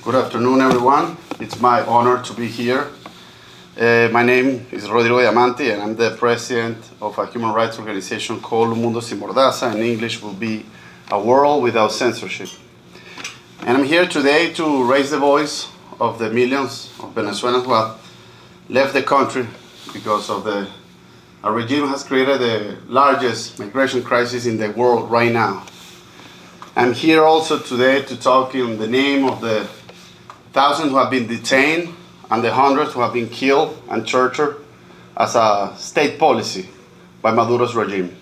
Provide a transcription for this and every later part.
Good afternoon, everyone. It's my honor to be here. My name is Rodrigo Diamanti, and I'm the president of a human rights organization called Un Mundo Sin Mordaza. In English will be A World Without Censorship. And I'm here today to raise the voice of the millions of Venezuelans who have left the country because of a regime has created the largest migration crisis in the world right now. I'm here also today to talk in the name of the thousands who have been detained and the hundreds who have been killed and tortured as a state policy by Maduro's regime.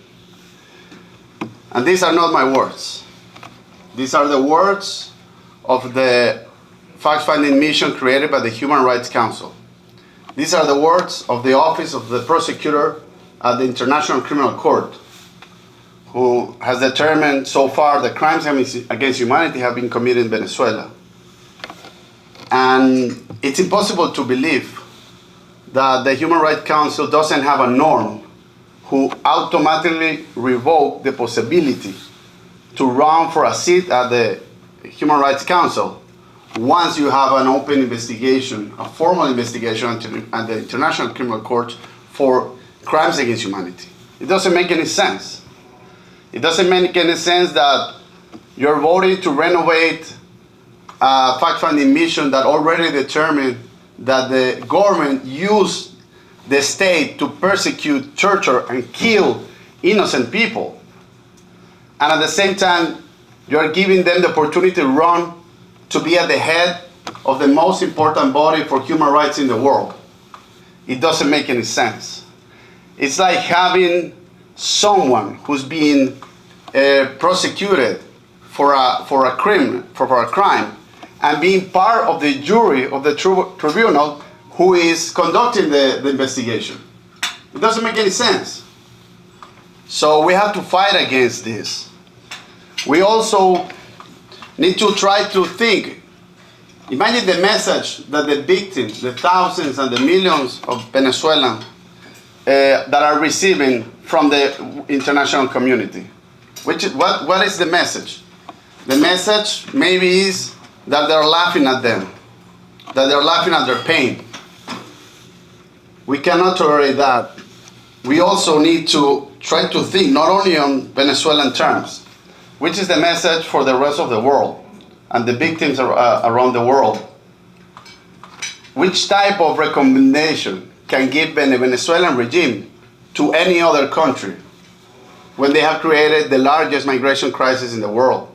And these are not my words. These are the words of the fact-finding mission created by the Human Rights Council. These are the words of the Office of the Prosecutor at the International Criminal Court, who has determined so far that crimes against humanity have been committed in Venezuela. And it's impossible to believe that the Human Rights Council doesn't have a norm who automatically revoke the possibility to run for a seat at the Human Rights Council once you have an open investigation, a formal investigation at the International Criminal Court for crimes against humanity. It doesn't make any sense. It doesn't make any sense that you're voting to renovate a fact-finding mission that already determined that the government used the state to persecute, torture, and kill innocent people. And at the same time, you're giving them the opportunity to run to be at the head of the most important body for human rights in the world. It doesn't make any sense. It's like having someone who's being prosecuted for a crime and being part of the jury of the tribunal who is conducting the investigation. It doesn't make any sense. So we have to fight against this. We also need to try to think. Imagine the message that the victims, the thousands and the millions of Venezuelans that are receiving from the international community. What is the message? The message maybe is that they're laughing at them, that they're laughing at their pain. We cannot tolerate that. We also need to try to think not only on Venezuelan terms, which is the message for the rest of the world and the victims around the world. Which type of recommendation can give the Venezuelan regime to any other country when they have created the largest migration crisis in the world,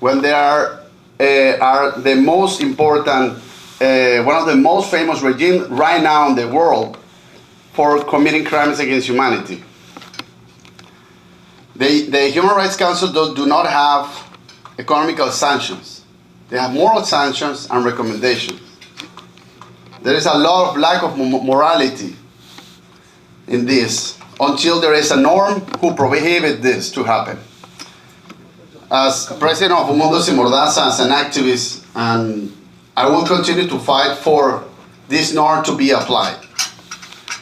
when they are the most important, one of the most famous regimes right now in the world for committing crimes against humanity. The Human Rights Council do not have economical sanctions. They have moral sanctions and recommendations. There is a lot of lack of morality in this until there is a norm who prohibits this to happen. As president of Un Mundo Sin Mordaza, as an activist, and I will continue to fight for this norm to be applied.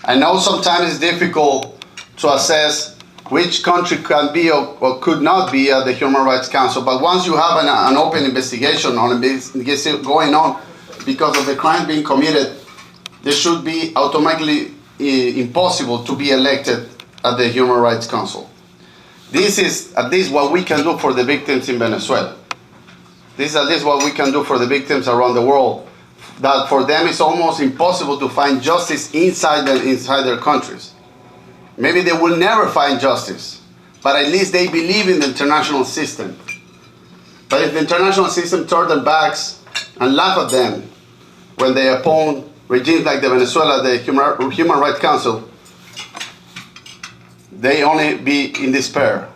I know sometimes it's difficult to assess which country can be or could not be at the Human Rights Council, but once you have an open investigation going on because of the crime being committed, there should be automatically impossible to be elected at the Human Rights Council. This is at least what we can do for the victims in Venezuela. This is at least what we can do for the victims around the world. That for them it's almost impossible to find justice inside their countries. Maybe they will never find justice, but at least they believe in the international system. But if the international system turns their backs and laugh at them when they oppose regimes like the Venezuela, the Human Rights Council, they only be in despair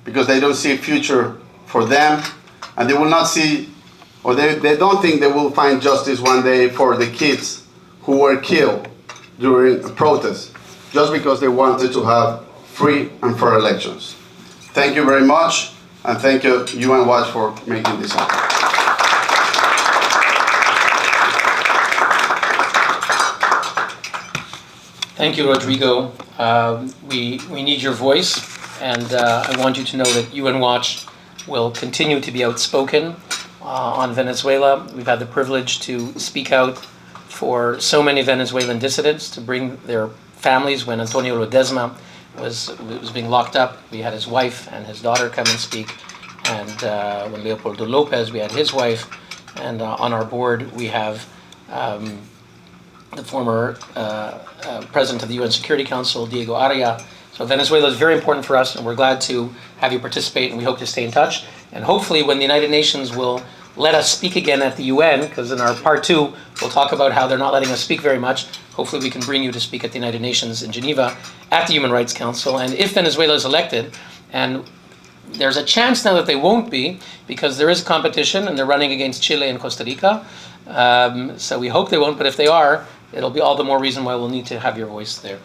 because they don't see a future for them, and they will not see, or they don't think they will find justice one day for the kids who were killed during a protest just because they wanted to have free and fair elections. Thank you very much, and thank you, UN Watch, for making this happen. Thank you, Rodrigo. We need your voice, and I want you to know that UN Watch will continue to be outspoken on Venezuela. We've had the privilege to speak out for so many Venezuelan dissidents, to bring their families. When Antonio Ledesma was being locked up, we had his wife and his daughter come and speak. And when Leopoldo Lopez, we had his wife. And on our board, we have the former president of the UN Security Council, Diego Aria. So Venezuela is very important for us, and we're glad to have you participate, and we hope to stay in touch. And hopefully when the United Nations will let us speak again at the UN, because in our part 2, we'll talk about how they're not letting us speak very much. Hopefully we can bring you to speak at the United Nations in Geneva at the Human Rights Council. And if Venezuela is elected, and there's a chance now that they won't be, because there is competition and they're running against Chile and Costa Rica. So we hope they won't, but if they are, it'll be all the more reason why we'll need to have your voice there.